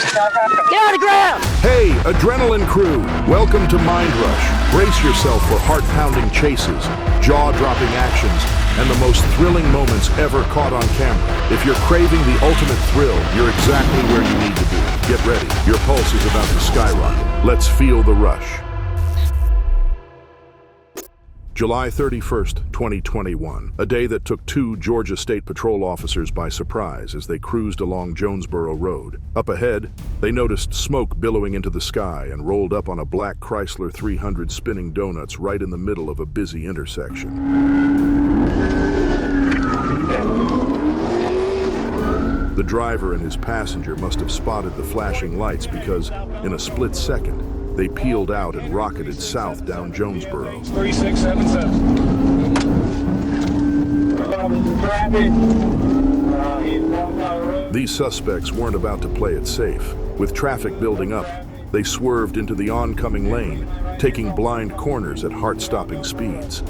Get on the ground! Hey, adrenaline crew, welcome to Mind Rush. Brace yourself for heart-pounding chases, jaw-dropping actions, and the most thrilling moments ever caught on camera. If you're craving the ultimate thrill, you're exactly where you need to be. Get ready, your pulse is about to skyrocket. Let's feel the rush. July 31st, 2021, a day that took two Georgia State Patrol officers by surprise as they cruised along Jonesboro Road. Up ahead, they noticed smoke billowing into the sky and rolled up on a black Chrysler 300 spinning donuts right in the middle of a busy intersection. The driver and his passenger must have spotted the flashing lights because, in a split second, they peeled out and rocketed south down Jonesboro. 3677. These suspects weren't about to play it safe. With traffic building up, they swerved into the oncoming lane, taking blind corners at heart-stopping speeds.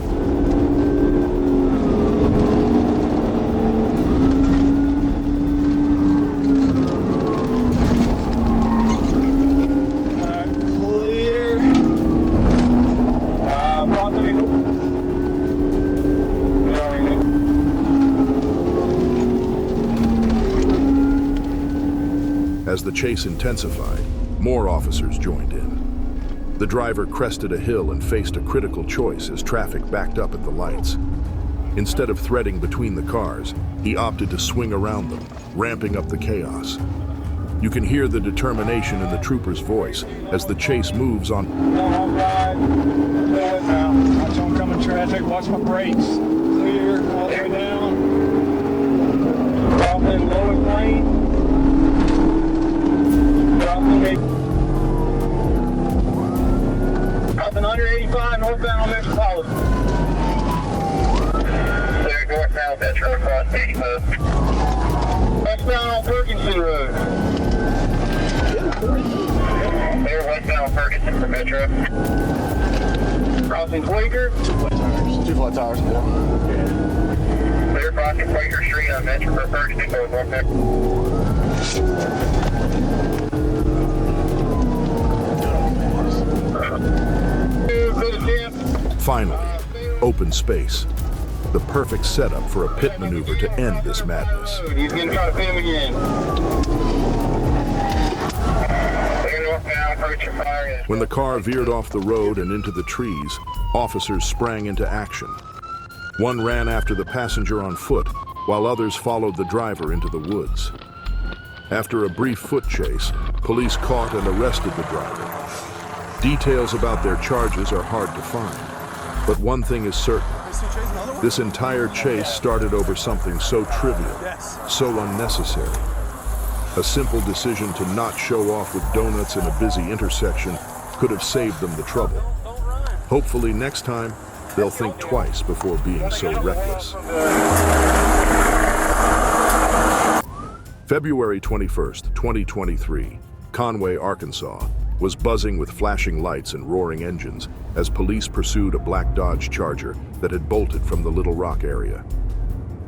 As the chase intensified, more officers joined in. The driver crested a hill and faced a critical choice as traffic backed up at the lights. Instead of threading between the cars, he opted to swing around them, ramping up the chaos. You can hear the determination in the trooper's voice as the chase moves on. Watch oncoming traffic, watch my brakes. Clear, all the way down. Drop in lowest lane. Dropping under 85 northbound on Memphis. Clear northbound Metro across 85. Westbound on Ferguson Road. Clear westbound on Ferguson for Metro. Crossing Quaker. Two flat tires, yeah. Clear crossing Quaker Street on Metro for Ferguson Road. Finally, open space. The perfect setup for a pit maneuver to end this madness. He's going to try to pin him again. When the car veered off the road and into the trees, officers sprang into action. One ran after the passenger on foot, while others followed the driver into the woods. After a brief foot chase, police caught and arrested the driver. Details about their charges are hard to find, but one thing is certain. This entire chase started over something so trivial, so unnecessary. A simple decision to not show off with donuts in a busy intersection could have saved them the trouble. Hopefully next time, they'll think twice before being so reckless. February 21st, 2023, Conway, Arkansas, was buzzing with flashing lights and roaring engines as police pursued a black Dodge Charger that had bolted from the Little Rock area.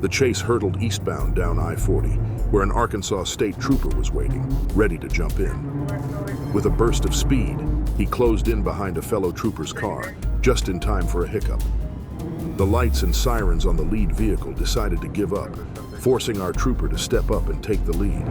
The chase hurtled eastbound down I-40, where an Arkansas state trooper was waiting, ready to jump in. With a burst of speed, he closed in behind a fellow trooper's car, just in time for a hiccup. The lights and sirens on the lead vehicle decided to give up, forcing our trooper to step up and take the lead.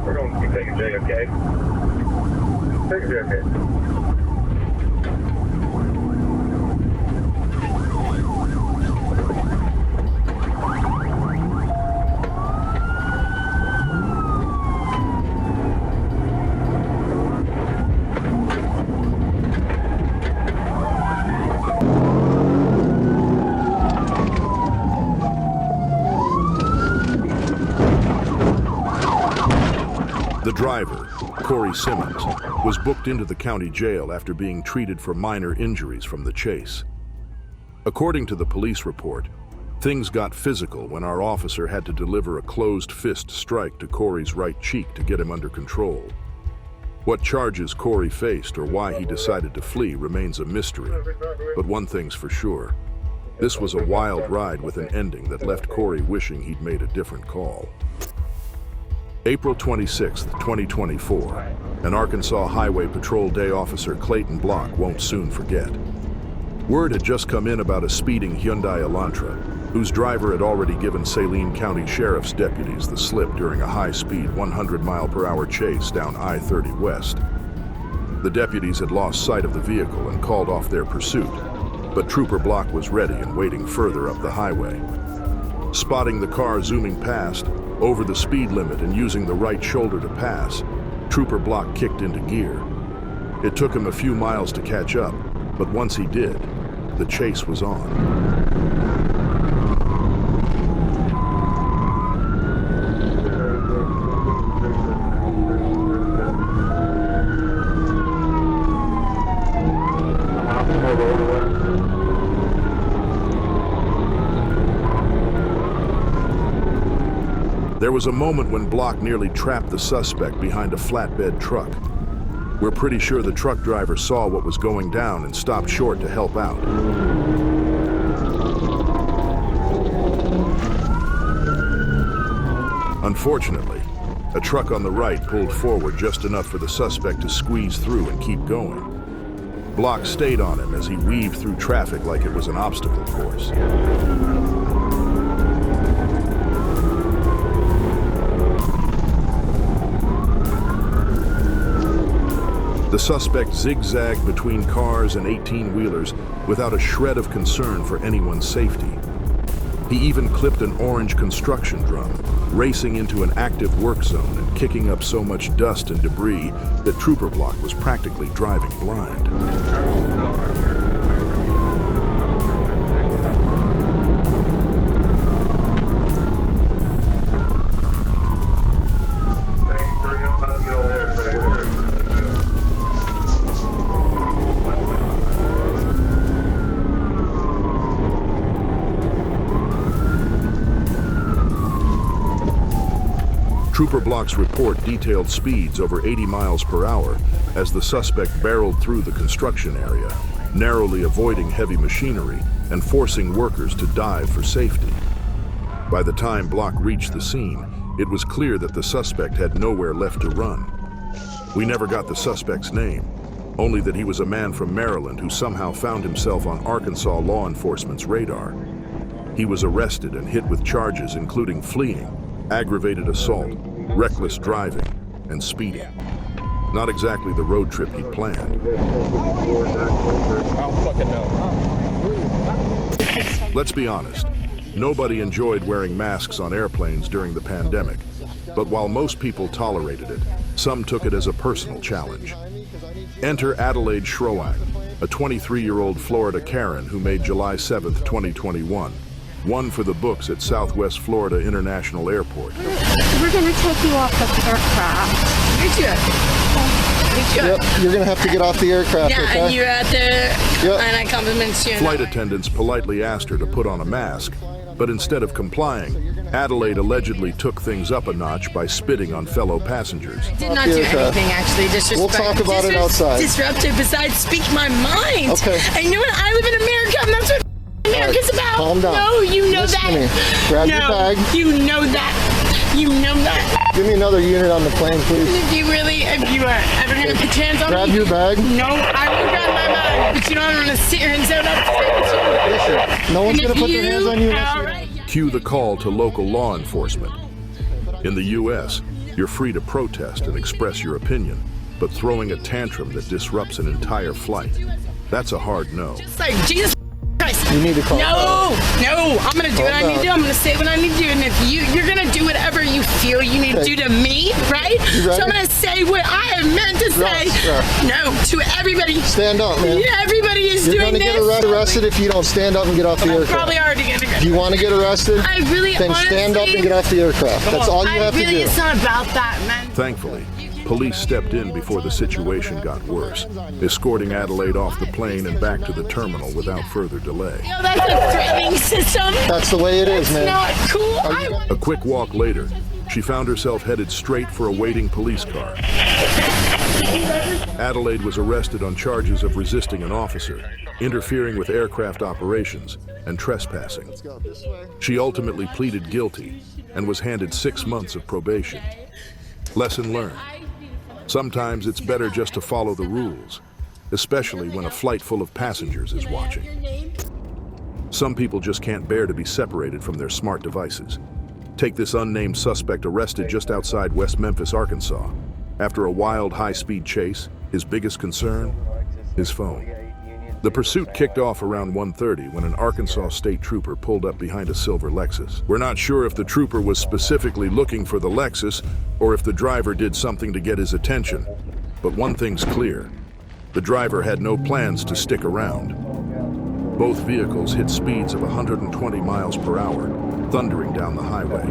We're going to be taking JFK. Taking JFK. The driver, Corey Simmons, was booked into the county jail after being treated for minor injuries from the chase. According to the police report, things got physical when our officer had to deliver a closed fist strike to Corey's right cheek to get him under control. What charges Corey faced or why he decided to flee remains a mystery, but one thing's for sure. This was a wild ride with an ending that left Corey wishing he'd made a different call. April 26, 2024, an Arkansas Highway Patrol Day officer Clayton Block won't soon forget. Word had just come in about a speeding Hyundai Elantra, whose driver had already given Saline County Sheriff's deputies the slip during a high-speed 100-mile-per-hour chase down I-30 West. The deputies had lost sight of the vehicle and called off their pursuit, but Trooper Block was ready and waiting further up the highway. Spotting the car zooming past, over the speed limit and using the right shoulder to pass, Trooper Block kicked into gear. It took him a few miles to catch up, but once he did, the chase was on. There was a moment when Block nearly trapped the suspect behind a flatbed truck. We're pretty sure the truck driver saw what was going down and stopped short to help out. Unfortunately, a truck on the right pulled forward just enough for the suspect to squeeze through and keep going. Block stayed on him as he weaved through traffic like it was an obstacle course. The suspect zigzagged between cars and 18-wheelers without a shred of concern for anyone's safety. He even clipped an orange construction drum, racing into an active work zone and kicking up so much dust and debris that Trooper Block was practically driving blind. Trooper Block's report detailed speeds over 80 miles per hour as the suspect barreled through the construction area, narrowly avoiding heavy machinery and forcing workers to dive for safety. By the time Block reached the scene, it was clear that the suspect had nowhere left to run. We never got the suspect's name, only that he was a man from Maryland who somehow found himself on Arkansas law enforcement's radar. He was arrested and hit with charges including fleeing, aggravated assault, reckless driving, and speeding. Not exactly the road trip he'd planned. I don't fucking know. Let's be honest, nobody enjoyed wearing masks on airplanes during the pandemic, but while most people tolerated it, some took it as a personal challenge. Enter Adelaide Schroang, a 23-year-old Florida Karen who made July 7th, 2021. One for the books at Southwest Florida International Airport. We're going to take you off the aircraft. Yep, you're going to have to get off the aircraft, yeah, okay? And you're at the... Yep. And I compliment you. Flight attendants politely asked her to put on a mask, but instead of complying, Adelaide allegedly took things up a notch by spitting on fellow passengers. Did not do anything, actually. We'll talk about it outside. Disruptive, besides speak my mind. Okay. And you know what? I live in America, and that's what America's about. Calm down. No, you know Listen to me. that. Grab no, your bag. You know that. You know that. Give me another unit on the plane, please. If you are ever going to put your hands on Grab me. your bag. No, I will grab my bag. But you know, I'm going to sit here and say that. Listen, no one's going to put their hands on you. Cue the call to local law enforcement. In the U.S., you're free to protest and express your opinion, but throwing a tantrum that disrupts an entire flight, that's a hard no. It's like, Jesus Christ. You need to call. No, I'm going to do what I need to do. I'm going to say what I need to do. And if you're going to do whatever you feel you need to do to me, right? So I'm going to say what I am meant to say. No, to everybody. Stand up, man. Everybody is doing this. You're going to get arrested if you don't stand up and get off the aircraft. Probably already going to get. Do you want to get arrested? I really, then honestly, stand up and get off the aircraft. That's all you have to do. It's not about that, man. Thankfully, Police stepped in before the situation got worse, escorting Adelaide off the plane and back to the terminal without further delay. Yo, that's a threatening system. That's the way it is, man. Not cool. A quick walk later, she found herself headed straight for a waiting police car. Adelaide was arrested on charges of resisting an officer, interfering with aircraft operations, and trespassing. She ultimately pleaded guilty and was handed 6 months of probation. Lesson learned. Sometimes it's better just to follow the rules, especially when a flight full of passengers is watching. Some people just can't bear to be separated from their smart devices. Take this unnamed suspect arrested just outside West Memphis, Arkansas. After a wild, high-speed chase, his biggest concern? His phone. The pursuit kicked off around 1:30 when an Arkansas state trooper pulled up behind a silver Lexus. We're not sure if the trooper was specifically looking for the Lexus or if the driver did something to get his attention, but one thing's clear. The driver had no plans to stick around. Both vehicles hit speeds of 120 miles per hour, thundering down the highway.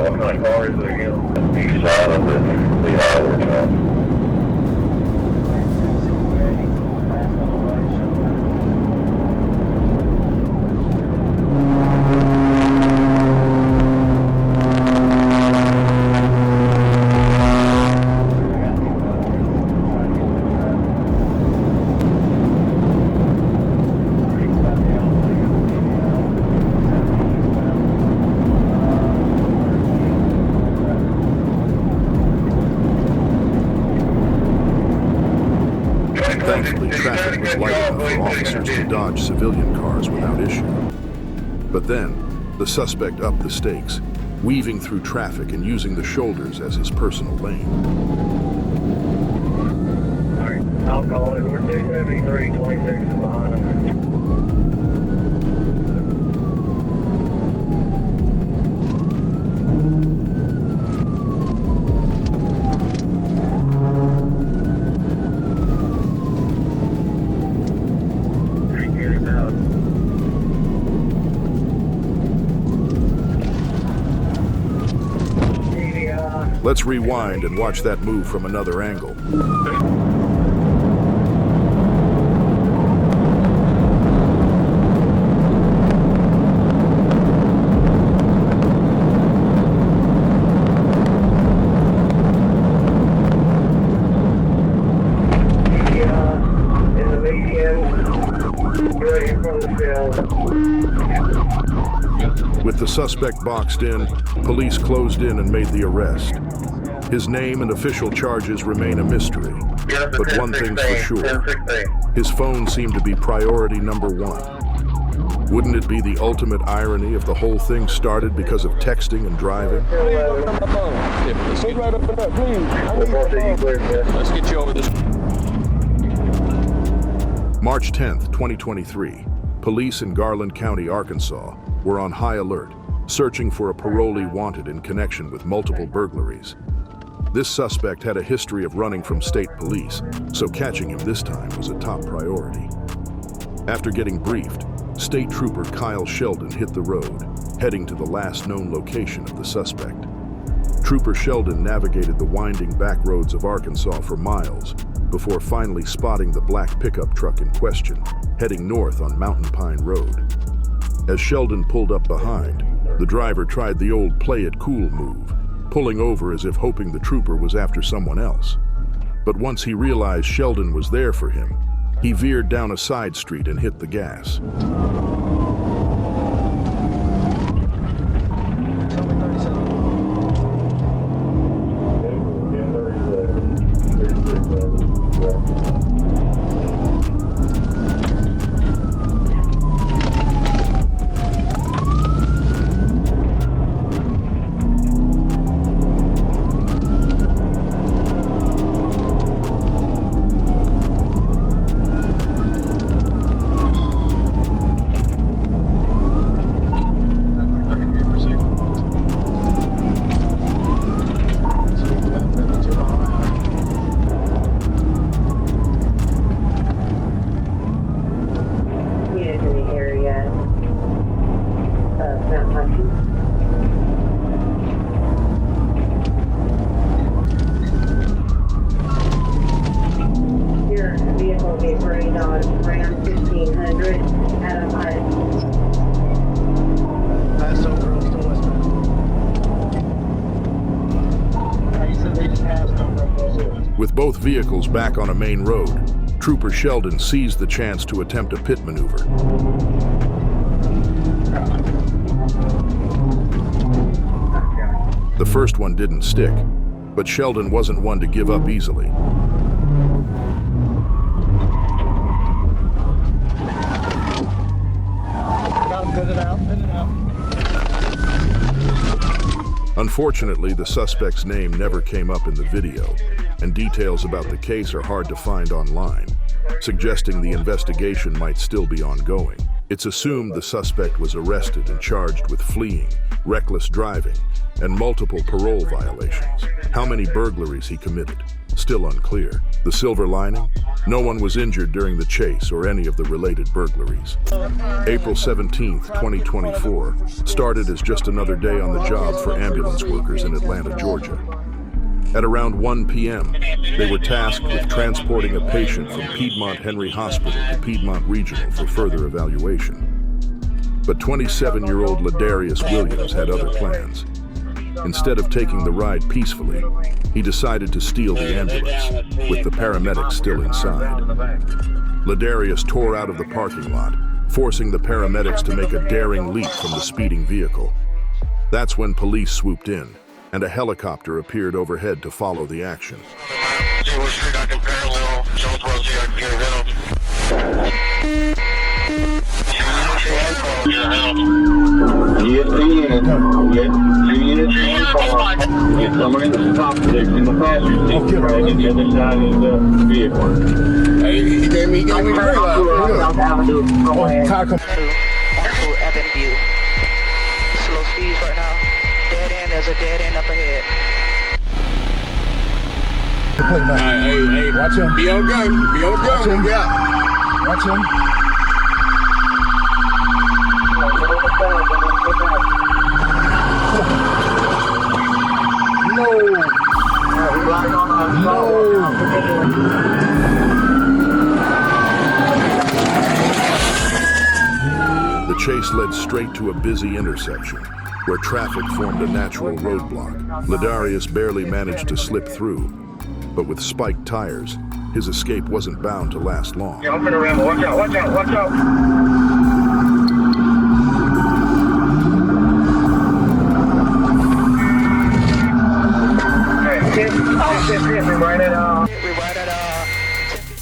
What kind of car is it again? East side of the highway. Thankfully, traffic was light enough for officers to dodge civilian cars without issue. But then, the suspect upped the stakes, weaving through traffic and using the shoulders as his personal lane. All right, I'll call it. We're 273, 26 is behind him. Let's rewind and watch that move from another angle. In the median, right in front of the field. With the suspect boxed in, police closed in and made the arrest. His name and official charges remain a mystery. But one thing's for sure, his phone seemed to be priority number one. Wouldn't it be the ultimate irony if the whole thing started because of texting and driving? Let's get you over this. March 10th, 2023, police in Garland County, Arkansas, were on high alert, searching for a parolee wanted in connection with multiple burglaries. This suspect had a history of running from state police, so catching him this time was a top priority. After getting briefed, State Trooper Kyle Sheldon hit the road, heading to the last known location of the suspect. Trooper Sheldon navigated the winding back roads of Arkansas for miles before finally spotting the black pickup truck in question, heading north on Mountain Pine Road. As Sheldon pulled up behind, the driver tried the old play it cool move, pulling over as if hoping the trooper was after someone else. But once he realized Sheldon was there for him, he veered down a side street and hit the gas. told me for $8 around 1500 at a high. Passed over on still westbound. He said they just passed over on still westbound. With both vehicles back on a main road, Trooper Sheldon seized the chance to attempt a pit maneuver. The first one didn't stick, but Sheldon wasn't one to give up easily. Unfortunately, the suspect's name never came up in the video, and details about the case are hard to find online, suggesting the investigation might still be ongoing. It's assumed the suspect was arrested and charged with fleeing, reckless driving, and multiple parole violations. How many burglaries he committed? Still unclear. The silver lining? No one was injured during the chase or any of the related burglaries. April 17th, 2024, started as just another day on the job for ambulance workers in Atlanta, Georgia. At around 1 p.m., they were tasked with transporting a patient from Piedmont Henry Hospital to Piedmont Regional for further evaluation. But 27-year-old Ladarius Williams had other plans. Instead of taking the ride peacefully, he decided to steal the ambulance, with the paramedics still inside. Ladarius tore out of the parking lot, forcing the paramedics to make a daring leap from the speeding vehicle. That's when police swooped in, and a helicopter appeared overhead to follow the action. Someone in the top in the passenger right on the other side of the vehicle. He gave me free Evan View. Slow speeds right now. Dead end, there's a dead end up ahead. Hey, Watch him. be on go. Be on go. Watch him. Yeah. Watch him. The chase led straight to a busy intersection, where traffic formed a natural roadblock. Ladarius barely managed to slip through, but with spiked tires, his escape wasn't bound to last long. Yeah, I'm gonna ramble. Watch out, watch out, watch out.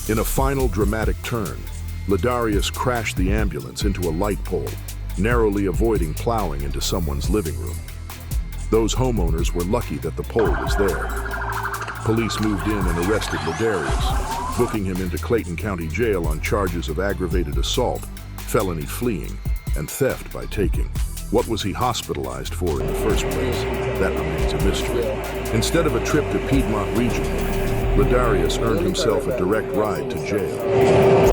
In a final dramatic turn, Ladarius crashed the ambulance into a light pole, narrowly avoiding plowing into someone's living room. Those homeowners were lucky that the pole was there. Police moved in and arrested Ladarius, booking him into Clayton County Jail on charges of aggravated assault, felony fleeing, and theft by taking. What was he hospitalized for in the first place? That remains a mystery. Instead of a trip to Piedmont Regional, Ladarius earned himself a direct ride to jail.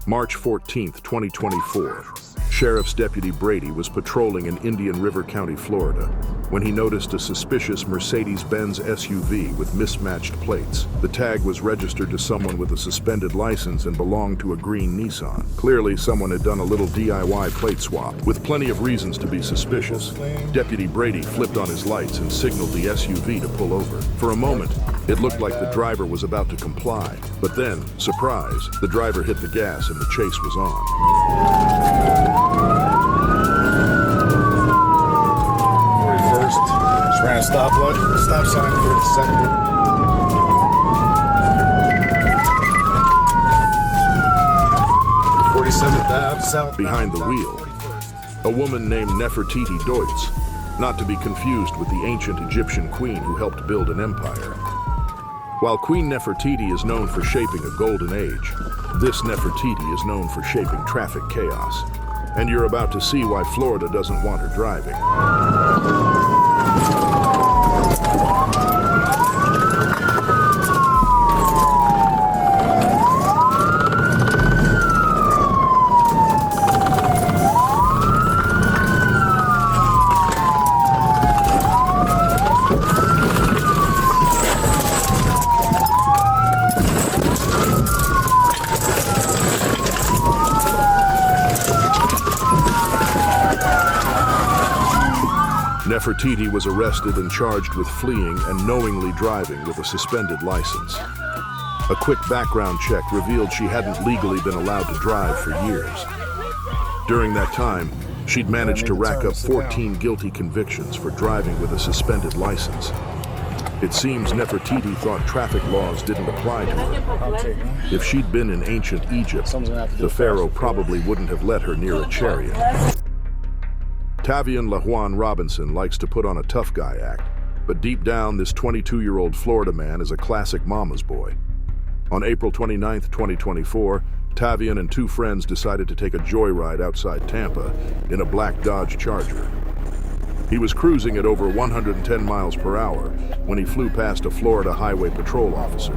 March 14th, 2024. Sheriff's Deputy Brady was patrolling in Indian River County, Florida, when he noticed a suspicious Mercedes-Benz SUV with mismatched plates. The tag was registered to someone with a suspended license and belonged to a green Nissan. Clearly, someone had done a little DIY plate swap. With plenty of reasons to be suspicious, Deputy Brady flipped on his lights and signaled the SUV to pull over. For a moment, it looked like the driver was about to comply, but then, surprise, the driver hit the gas and the chase was on. Just ran a stop sign for the second. Behind the wheel, a woman named Nefertiti Deutz, not to be confused with the ancient Egyptian queen who helped build an empire. While Queen Nefertiti is known for shaping a golden age, this Nefertiti is known for shaping traffic chaos. And you're about to see why Florida doesn't want her driving. Nefertiti was arrested and charged with fleeing and knowingly driving with a suspended license. A quick background check revealed she hadn't legally been allowed to drive for years. During that time, she'd managed to rack up 14 guilty convictions for driving with a suspended license. It seems Nefertiti thought traffic laws didn't apply to her. If she'd been in ancient Egypt, the pharaoh probably wouldn't have let her near a chariot. Tavian LaJuan Robinson likes to put on a tough guy act, but deep down, this 22-year-old Florida man is a classic mama's boy. On April 29, 2024, Tavian and two friends decided to take a joyride outside Tampa in a black Dodge Charger. He was cruising at over 110 miles per hour when he flew past a Florida Highway Patrol officer.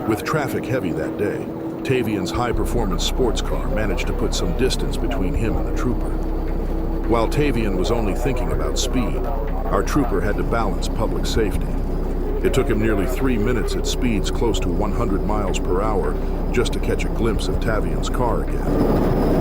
With traffic heavy that day, Tavian's high-performance sports car managed to put some distance between him and the trooper. While Tavian was only thinking about speed, our trooper had to balance public safety. It took him nearly 3 minutes at speeds close to 100 miles per hour just to catch a glimpse of Tavian's car again.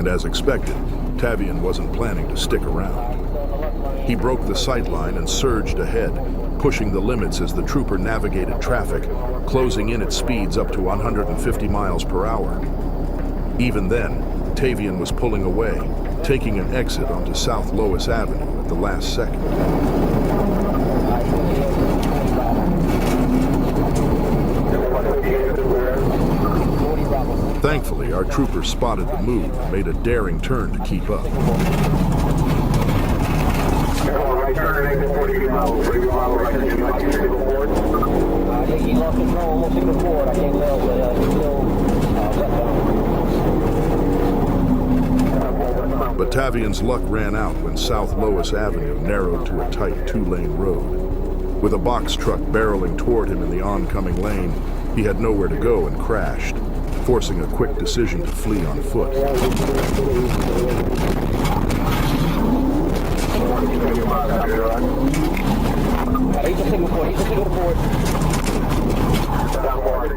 As expected, Tavian wasn't planning to stick around. He broke the sightline and surged ahead, pushing the limits as the trooper navigated traffic, closing in at speeds up to 150 miles per hour. Even then, Tavian was pulling away, taking an exit onto South Lois Avenue at the last second. Thankfully, our trooper spotted the move and made a daring turn to keep up. But Tavian's luck ran out when South Lois Avenue narrowed to a tight two-lane road. With a box truck barreling toward him in the oncoming lane, he had nowhere to go and crashed, forcing a quick decision to flee on foot.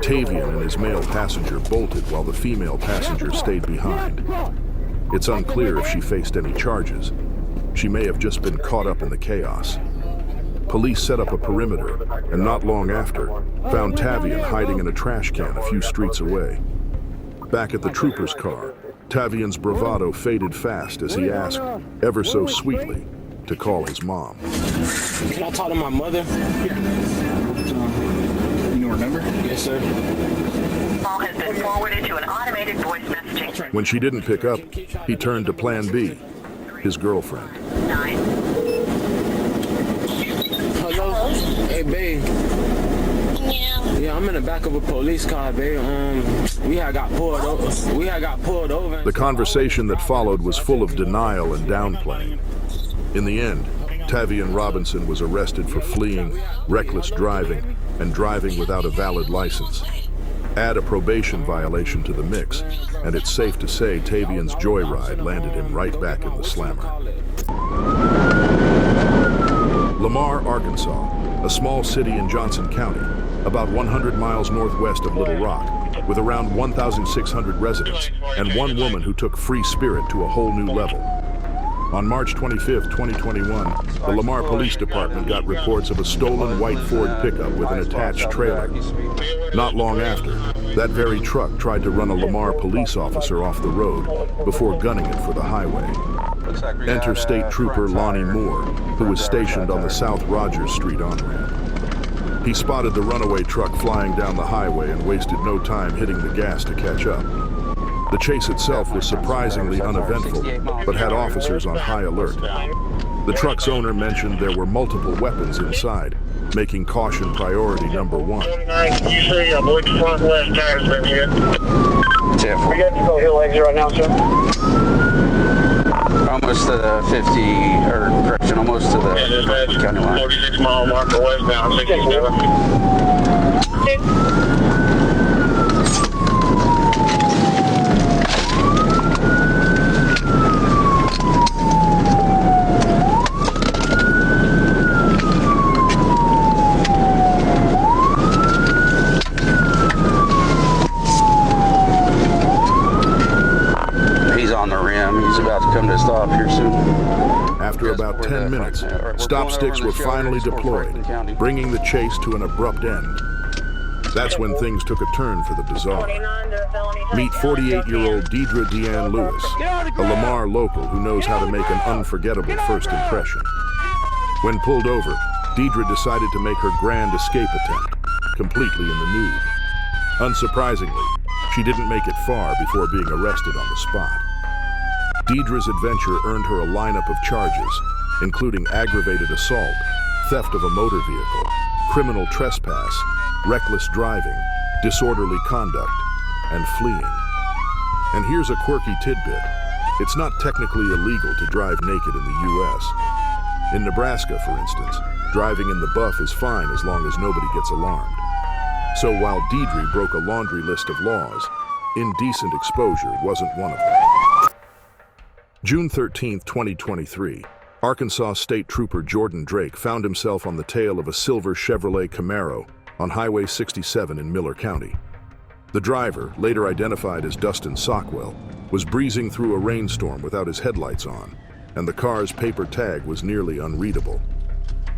Tavian and his male passenger bolted while the female passenger stayed behind. It's unclear if she faced any charges. She may have just been caught up in the chaos. Police set up a perimeter, and not long after, found Tavian hiding in a trash can a few streets away. Back at the trooper's car, Tavian's bravado faded fast as he asked, ever so sweetly, to call his mom. Can I talk to my mother? You know her number? Yes, sir. Call has been forwarded to an automated voice messaging. When she didn't pick up, he turned to Plan B, his girlfriend. 9. Hello? Hey, babe. Yeah, I'm in the back of a police car, babe. We had got pulled over. The conversation that followed was full of denial and downplaying. In the end, Tavian Robinson was arrested for fleeing, reckless driving, and driving without a valid license. Add a probation violation to the mix, and it's safe to say Tavian's joyride landed him right back in the slammer. Lamar, Arkansas, a small city in Johnson County, about 100 miles northwest of Little Rock, with around 1,600 residents, and one woman who took free spirit to a whole new level. On March 25, 2021, the Lamar Police Department got reports of a stolen white Ford pickup with an attached trailer. Not long after, that very truck tried to run a Lamar police officer off the road before gunning it for the highway. Enter State Trooper Lonnie Moore, who was stationed on the South Rogers Street on-ramp. He spotted the runaway truck flying down the highway and wasted no time hitting the gas to catch up. The chase itself was surprisingly uneventful, but had officers on high alert. The truck's owner mentioned there were multiple weapons inside, making caution priority number one. You see, I believe the front left tire's been hit. We got to go hill exit right now, sir. Almost to the 50, or correction, almost to the county line. 46 mile marker west now, 67. After about 10 minutes, stop sticks were finally deployed, bringing the chase to an abrupt end. That's when things took a turn for the bizarre. Meet 48-year-old Deidre Deanne Lewis, a Lamar local who knows how to make an unforgettable first impression. When pulled over, Deidre decided to make her grand escape attempt, completely in the nude. Unsurprisingly, she didn't make it far before being arrested on the spot. Deidre's adventure earned her a lineup of charges, including aggravated assault, theft of a motor vehicle, criminal trespass, reckless driving, disorderly conduct, and fleeing. And here's a quirky tidbit. It's not technically illegal to drive naked in the U.S. In Nebraska, for instance, driving in the buff is fine as long as nobody gets alarmed. So while Deidre broke a laundry list of laws, indecent exposure wasn't one of them. June 13, 2023, Arkansas State Trooper Jordan Drake found himself on the tail of a silver Chevrolet Camaro on Highway 67 in Miller County. The driver, later identified as Dustin Sockwell, was breezing through a rainstorm without his headlights on, and the car's paper tag was nearly unreadable.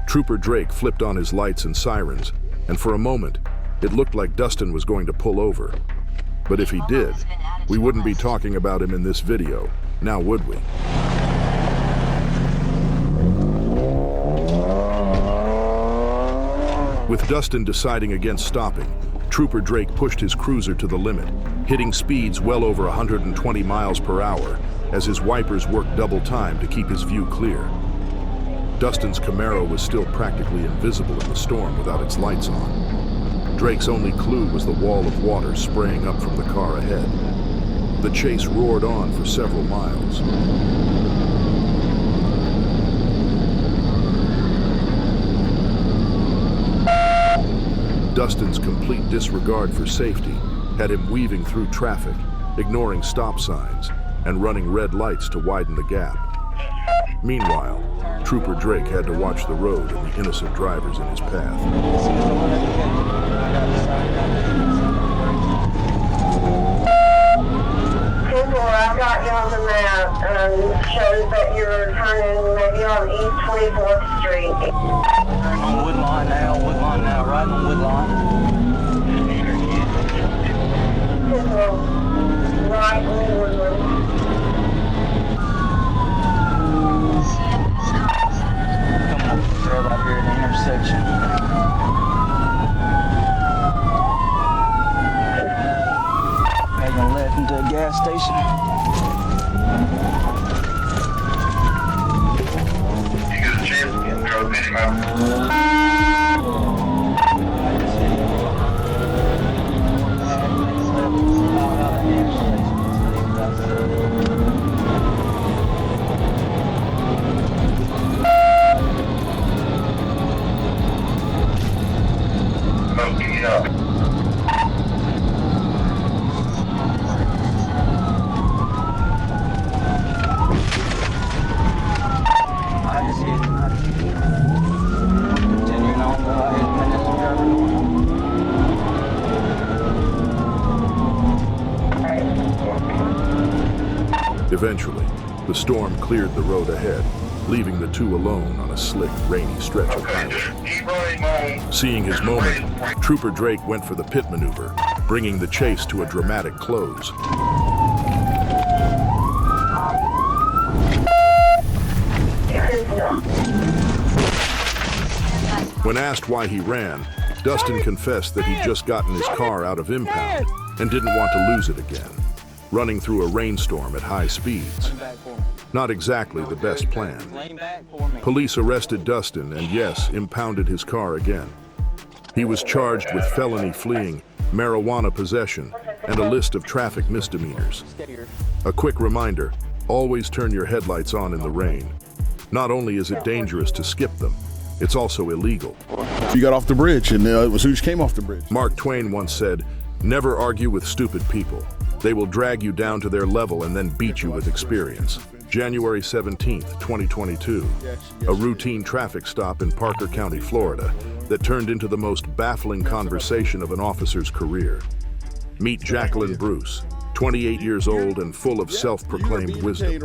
Trooper Drake flipped on his lights and sirens, and for a moment, it looked like Dustin was going to pull over. But if he did, we wouldn't be talking about him in this video, now would we? With Dustin deciding against stopping, Trooper Drake pushed his cruiser to the limit, hitting speeds well over 120 miles per hour as his wipers worked double time to keep his view clear. Dustin's Camaro was still practically invisible in the storm without its lights on. Drake's only clue was the wall of water spraying up from the car ahead. The chase roared on for several miles. Dustin's complete disregard for safety had him weaving through traffic, ignoring stop signs, and running red lights to widen the gap. Meanwhile, Trooper Drake had to watch the road and the innocent drivers in his path. I've got you on the map, shows that you're turning maybe on East 24th Street. On Woodline now, right on Woodline. Right on Woodland. Come on, they're right here in the intersection. Making left into a gas station. You got a chance to get drove anyway. Eventually, the storm cleared the road ahead, leaving the two alone on a slick, rainy stretch of highway. Seeing his moment, Trooper Drake went for the pit maneuver, bringing the chase to a dramatic close. When asked why he ran, Dustin confessed that he'd just gotten his car out of impound and didn't want to lose it again, running through a rainstorm at high speeds. Not exactly the best plan. Police arrested Dustin and, yes, impounded his car again. He was charged with felony fleeing, marijuana possession, and a list of traffic misdemeanors. A quick reminder, always turn your headlights on in the rain. Not only is it dangerous to skip them, it's also illegal. You got off the bridge, and it was who just came off the bridge. Mark Twain once said, "Never argue with stupid people. They will drag you down to their level and then beat you with experience." January 17th, 2022, a routine traffic stop in Parker County, Florida, that turned into the most baffling conversation of an officer's career. Meet Jacqueline Bruce, 28 years old and full of self-proclaimed wisdom.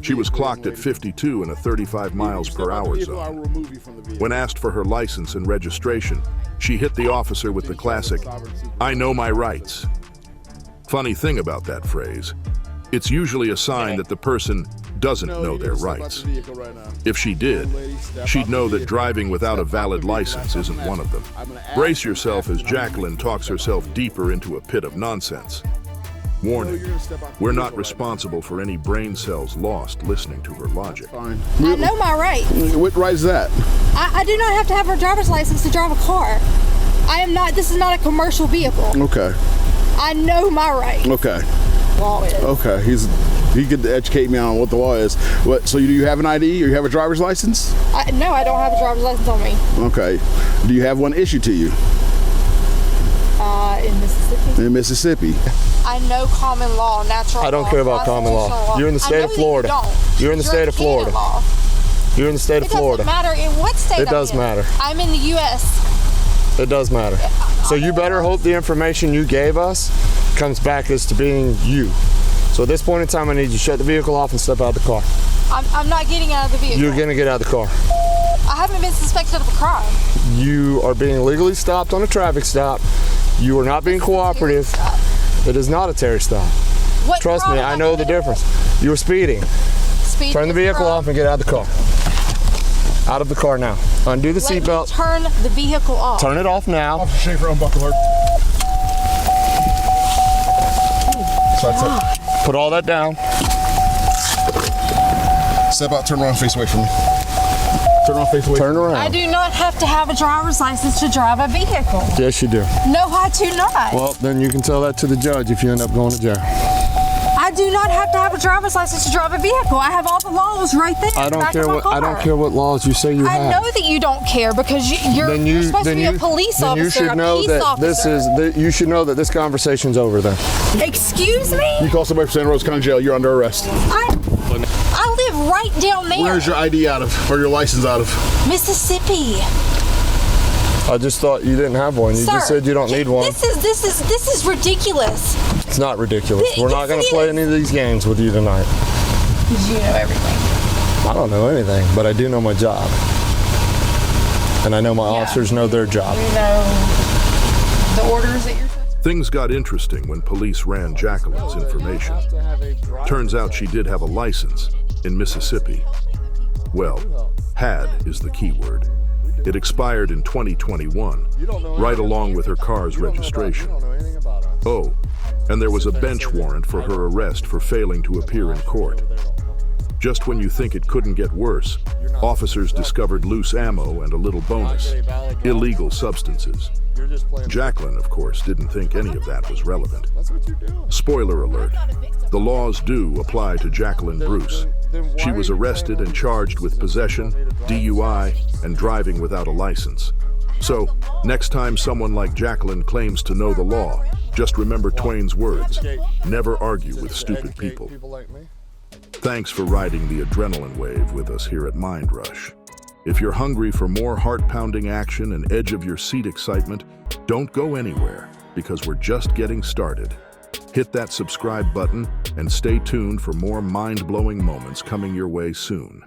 She was clocked at 52 in a 35 miles per hour zone. When asked for her license and registration, she hit the officer with the classic, "I know my rights." Funny thing about that phrase, it's usually a sign that the person doesn't know their rights. If she did, she'd know that driving without a valid license isn't one of them. Brace yourself as Jacqueline talks herself deeper into a pit of nonsense. Warning, we're not responsible for any brain cells lost listening to her logic. I know my rights. What right is that? I do not have to have a driver's license to drive a car. This is not a commercial vehicle. Okay. I know my rights. Okay. Law is. Okay, he could educate me on what the law is. So do you have an ID or you have a driver's license? No, I don't have a driver's license on me. Okay. Do you have one issued to you? In Mississippi. In Mississippi. I know common law, natural law. I don't care about common law. You're in the state of Florida. You're in the state of Florida. You're in the state of Florida. It doesn't matter in what state it does matter. I'm in the U.S. It does matter. So you better hope the information you gave us comes back as to being you. So at this point in time, I need you to shut the vehicle off and step out of the car. I'm not getting out of the vehicle. You're going to get out of the car. I haven't been suspected of a crime. You are being legally stopped on a traffic stop. You are not being cooperative. It is not a Terry stop. Trust me, I know the difference. You were speeding. Turn the vehicle off and get out of the car. Out of the car now. Undo the seatbelt. Turn the vehicle off. Turn it off now. Officer Schaefer, unbuckle her. So that's it. Put all that down. Step out, turn around, face away from me. Turn around, face away. Turn around. I do not have to have a driver's license to drive a vehicle. Yes, you do. No, I do not. Well, then you can tell that to the judge if you end up going to jail. I do not have to have a driver's license to drive a vehicle. I have all the laws right there. I don't care what laws you say you have. I know that you don't care because you're supposed to be a police officer. You should know that you should know that this conversation's over then. Excuse me? You call somebody from Santa Rosa County Jail, you're under arrest. I live right down there. Where's your ID out of, or your license out of? Mississippi. I just thought you didn't have one. You just said you don't need one. This is ridiculous. It's not ridiculous. We're not going to play any of these games with you tonight. Because you know everything. I don't know anything, but I do know my job. And I know my officers know their job. You know the orders that you're supposed to. Things got interesting when police ran Jacqueline's information. Turns out she did have a license in Mississippi. Well, had is the key word. It expired in 2021, right along with her car's registration. Oh, and there was a bench warrant for her arrest for failing to appear in court. Just when you think it couldn't get worse, officers discovered loose ammo and a little bonus, illegal substances. Jacqueline, of course, didn't think any of that was relevant. Spoiler alert, the laws do apply to Jacqueline Bruce. She was arrested and charged with possession, DUI, and driving without a license. So, next time someone like Jacqueline claims to know the law, just remember Twain's words, never argue with stupid people. Thanks for riding the adrenaline wave with us here at Mind Rush. If you're hungry for more heart-pounding action and edge-of-your-seat excitement, don't go anywhere, because we're just getting started. Hit that subscribe button and stay tuned for more mind-blowing moments coming your way soon.